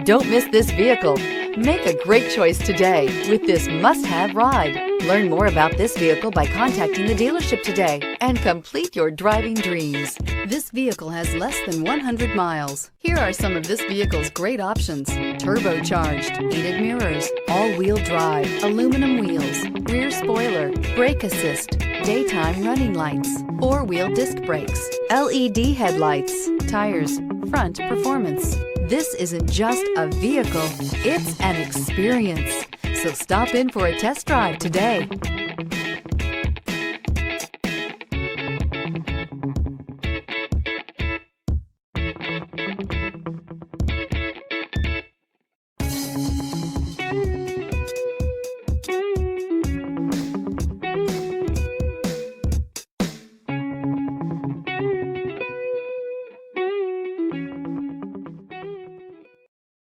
Don't miss this vehicle. Make a great choice today with this must-have ride. Learn more about this vehicle by contacting the dealership today and complete your driving dreams. This vehicle has less than 100 miles. Here are some of this vehicle's great options: turbocharged, heated mirrors, all-wheel drive, aluminum wheels, rear spoiler, brake assist, daytime running lights, four-wheel disc brakes, LED headlights, tires, front performance. This isn't just a vehicle, it's an experience. So stop in for a test drive today.